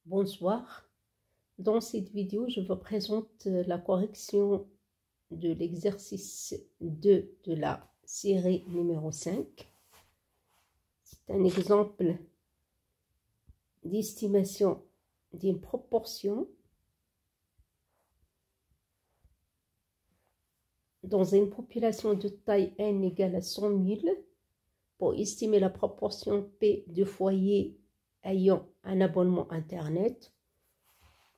Bonsoir. Dans cette vidéo, je vous présente la correction de l'exercice 2 de la série numéro 5. C'est un exemple d'estimation d'une proportion dans une population de taille n égale à 100 000 pour estimer la proportion P de foyers ayant un abonnement Internet.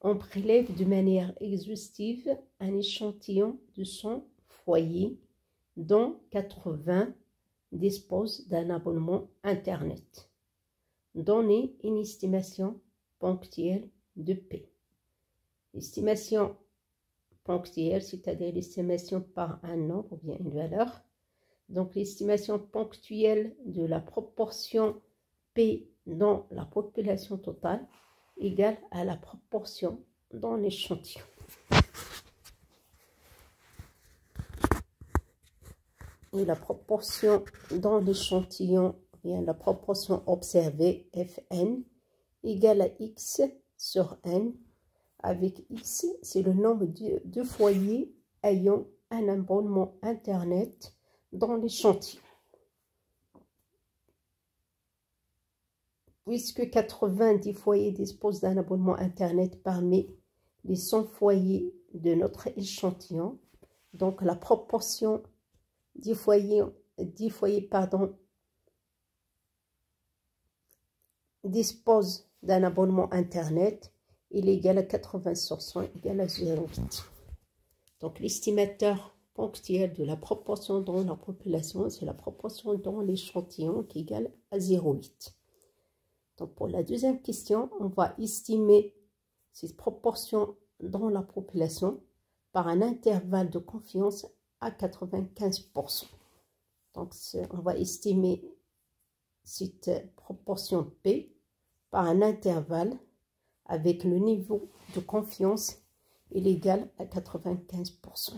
On prélève de manière exhaustive un échantillon de 100 foyers, dont 80 disposent d'un abonnement Internet. Donnez une estimation ponctuelle de P. L'estimation ponctuelle, c'est-à-dire l'estimation par un nombre ou bien une valeur. Donc l'estimation ponctuelle de la proportion P dans la population totale égale à la proportion dans l'échantillon. Et la proportion dans l'échantillon, bien la proportion observée, Fn, égale à x sur n, avec x, c'est le nombre de foyers ayant un abonnement Internet dans l'échantillon. Puisque 90 foyers disposent d'un abonnement Internet parmi les 100 foyers de notre échantillon, donc la proportion 10 foyers disposent d'un abonnement Internet, il est égal à 80 sur 100 égale à 0,8. Donc l'estimateur ponctuel de la proportion dans la population, c'est la proportion dans l'échantillon qui est égale à 0,8. Donc pour la deuxième question, on va estimer cette proportion dans la population par un intervalle de confiance à 95%. Donc on va estimer cette proportion P par un intervalle avec le niveau de confiance il est égal à 95%.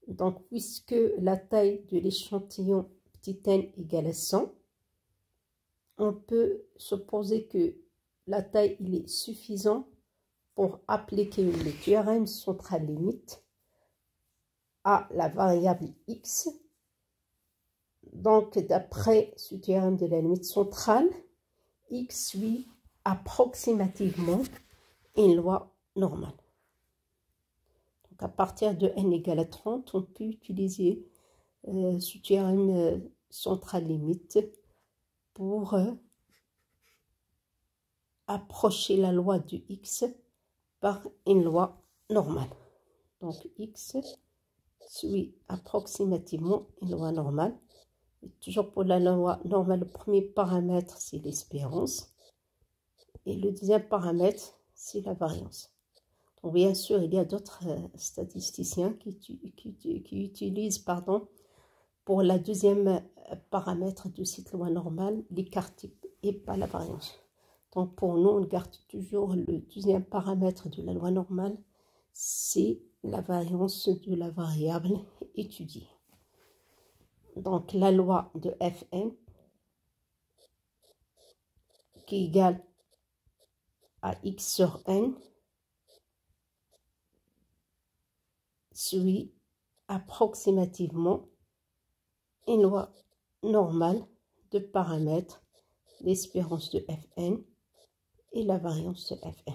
Donc puisque la taille de l'échantillon petit n égale à 100, on peut supposer que la taille il est suffisant pour appliquer le théorème central limite à la variable x. Donc d'après ce théorème de la limite centrale, x suit approximativement une loi normale. Donc à partir de n égale à 30, on peut utiliser ce théorème central limite pour approcher la loi de x par une loi normale. Donc x suit approximativement une loi normale. Et toujours pour la loi normale, le premier paramètre c'est l'espérance et le deuxième paramètre c'est la variance. Donc bien sûr il y a d'autres statisticiens qui utilisent pour la deuxième paramètre de cette loi normale l'écart type et pas la variance. Donc pour nous, on garde toujours le deuxième paramètre de la loi normale, c'est la variance de la variable étudiée. Donc la loi de Fn qui est égale à x sur n suit approximativement une loi normale de paramètres, l'espérance de Fn et la variance de Fn.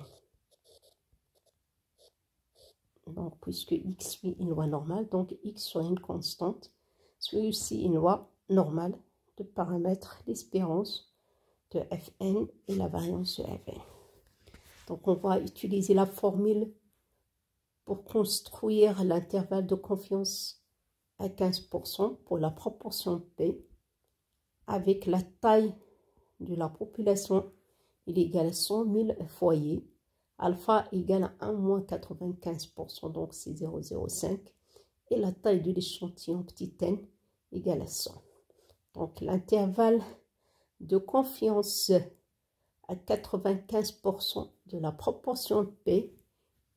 Donc, puisque x suit une loi normale, donc x sur une constante suit aussi une loi normale de paramètres, l'espérance de Fn et la variance de Fn. Donc, on va utiliser la formule pour construire l'intervalle de confiance à 15% pour la proportion P avec la taille de la population, il est égal à 100 000 foyers. Alpha égale à 1 moins 95%, donc c'est 0,05. Et la taille de l'échantillon petit n égale à 100. Donc l'intervalle de confiance à 95% de la proportion P,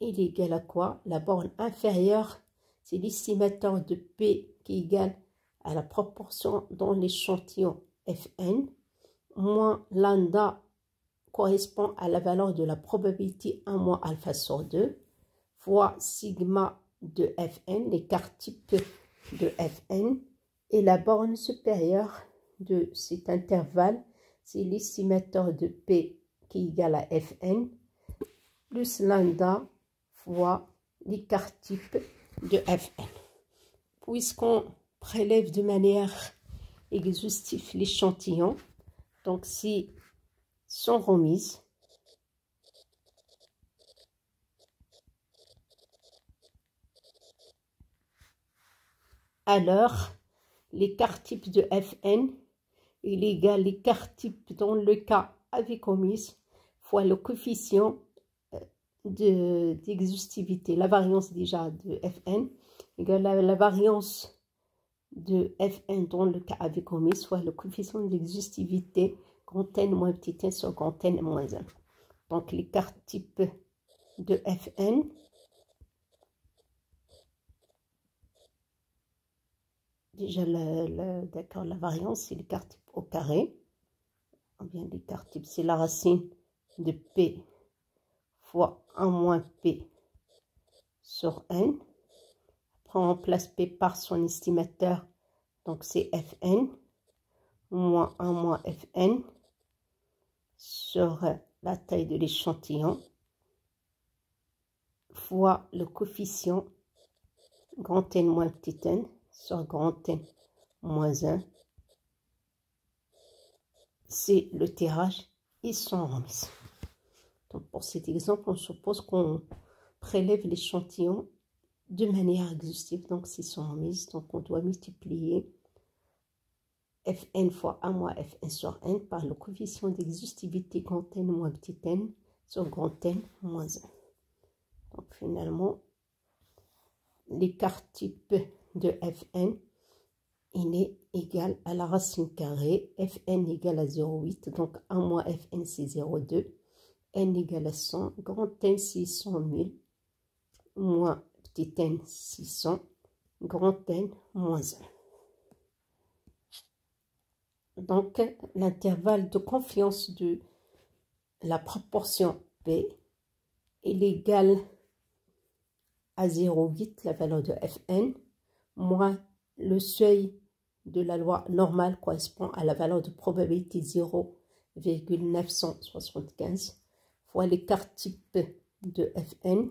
il est égal à quoi? La borne inférieure, c'est l'estimateur de P qui est égal à la proportion dans l'échantillon Fn, moins lambda correspond à la valeur de la probabilité 1 moins alpha sur 2 fois sigma de Fn, l'écart type de Fn, et la borne supérieure de cet intervalle, c'est l'estimateur de P qui est égal à Fn, plus lambda fois l'écart type de Fn. Puisqu'on prélève de manière exhaustive l'échantillon, donc si sont remises, alors l'écart type de Fn est égal à l'écart type dans le cas avec omise fois le coefficient d'exhaustivité, la variance déjà de Fn égale à la variance de Fn dans le cas avec omise soit le coefficient d'exhaustivité grand N moins petit n sur grand N moins 1. Donc l'écart type de Fn déjà d'accord, la variance c'est l'écart type au carré, ou bien l'écart type c'est la racine de P fois 1 moins P sur N. Après on remplace P par son estimateur, donc c'est Fn moins 1 moins Fn sur la taille de l'échantillon fois le coefficient grand N moins petit n sur grand N moins 1. C'est le tirage et son remise. Donc pour cet exemple, on suppose qu'on prélève l'échantillon de manière exhaustive, donc c'est son remise. Donc on doit multiplier Fn fois 1 moins Fn sur n par le coefficient d'exhaustivité grand N moins petit n sur grand N moins 1. Donc finalement, l'écart type de Fn il est égal à la racine carrée, Fn égale à 0,8, donc 1 moins Fn c'est 0,2, n égale à 100, grand N c'est 100 000, moins petit n 600, grand N moins 1. Donc l'intervalle de confiance de la proportion P est égal à 0,8, la valeur de Fn, moins le seuil de la loi normale correspond à la valeur de probabilité 0,975 fois l'écart type de Fn.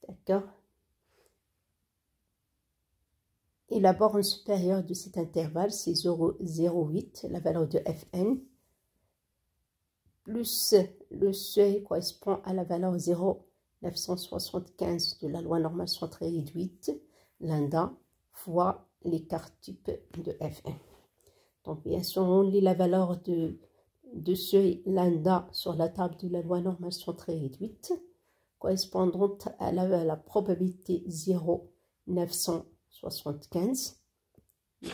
D'accord. Et la borne supérieure de cet intervalle, c'est 0,08, la valeur de Fn, plus le seuil correspond à la valeur 0,975 de la loi normale centrée réduite, lambda, fois l'écart type de Fn. Donc bien sûr, on lit la valeur de seuil lambda sur la table de la loi normale centrée réduite, correspondante à la probabilité 0,975.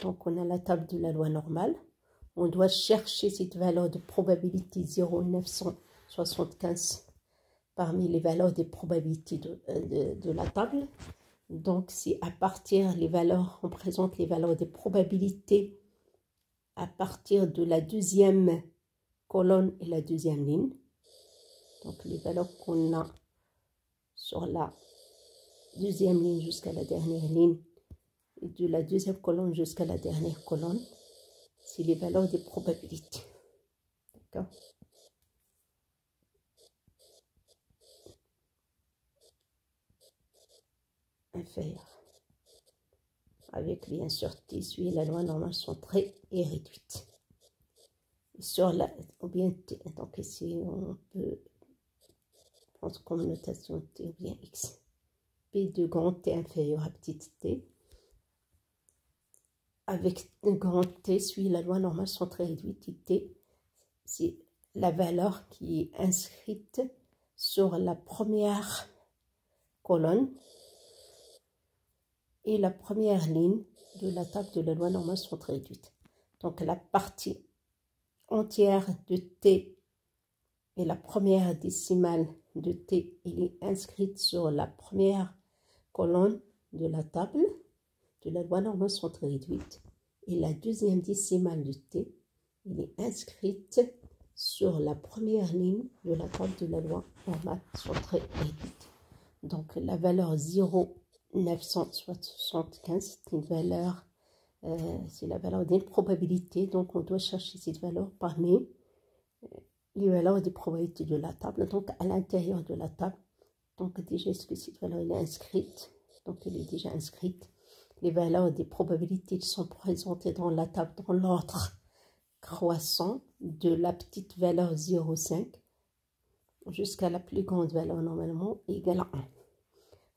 Donc on a la table de la loi normale. On doit chercher cette valeur de probabilité 0,975 parmi les valeurs des probabilités de la table. Donc, si à partir les valeurs, on présente les valeurs des probabilités à partir de la deuxième colonne et la deuxième ligne. Donc, les valeurs qu'on a sur la deuxième ligne jusqu'à la dernière ligne et de la deuxième colonne jusqu'à la dernière colonne, c'est les valeurs des probabilités. D'accord? Inférieur. Avec bien sûr T suit la loi normale centrée et réduite. Sur la, ou bien T, donc ici on peut prendre comme notation T ou bien X. P de grand T inférieur à petit t. Avec grand T suit la loi normale centrée réduite. T, c'est la valeur qui est inscrite sur la première colonne et la première ligne de la table de la loi normale centrée réduite. Donc la partie entière de T et la première décimale de T, elle est inscrite sur la première colonne de la table de la loi normale centrée réduite. Et la deuxième décimale de T, elle est inscrite sur la première ligne de la table de la loi normale sont très réduites. Donc la valeur 0,975, c'est une valeur, c'est la valeur d'une probabilité. Donc on doit chercher cette valeur parmi les valeurs des probabilités de la table. Donc à l'intérieur de la table, donc déjà est-ce que cette valeur est inscrite? Donc elle est déjà inscrite. Les valeurs des probabilités sont présentées dans la table dans l'ordre croissant de la petite valeur 0,5 jusqu'à la plus grande valeur normalement égale à 1.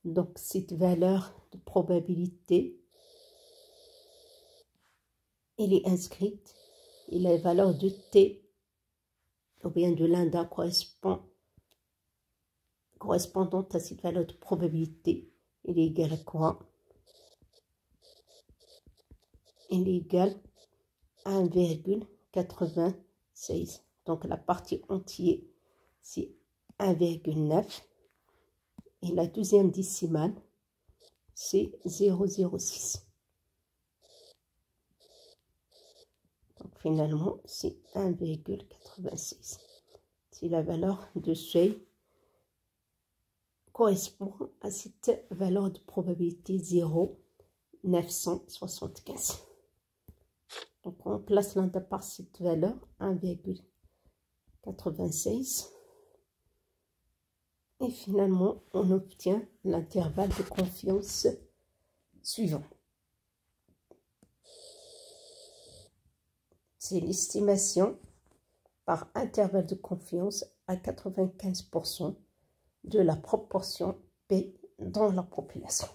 Donc cette valeur de probabilité, elle est inscrite et la valeur de t ou bien de lambda correspondante à cette valeur de probabilité, elle est égale à quoi? Elle est égale à 1,96. Donc la partie entière, c'est 1,9. Et la deuxième décimale, c'est 0,06. Donc finalement, c'est 1,86. C'est la valeur de seuil correspond à cette valeur de probabilité 0,975. Donc on place lambda par cette valeur 1,96. Et finalement, on obtient l'intervalle de confiance suivant. C'est l'estimation par intervalle de confiance à 95% de la proportion P dans la population.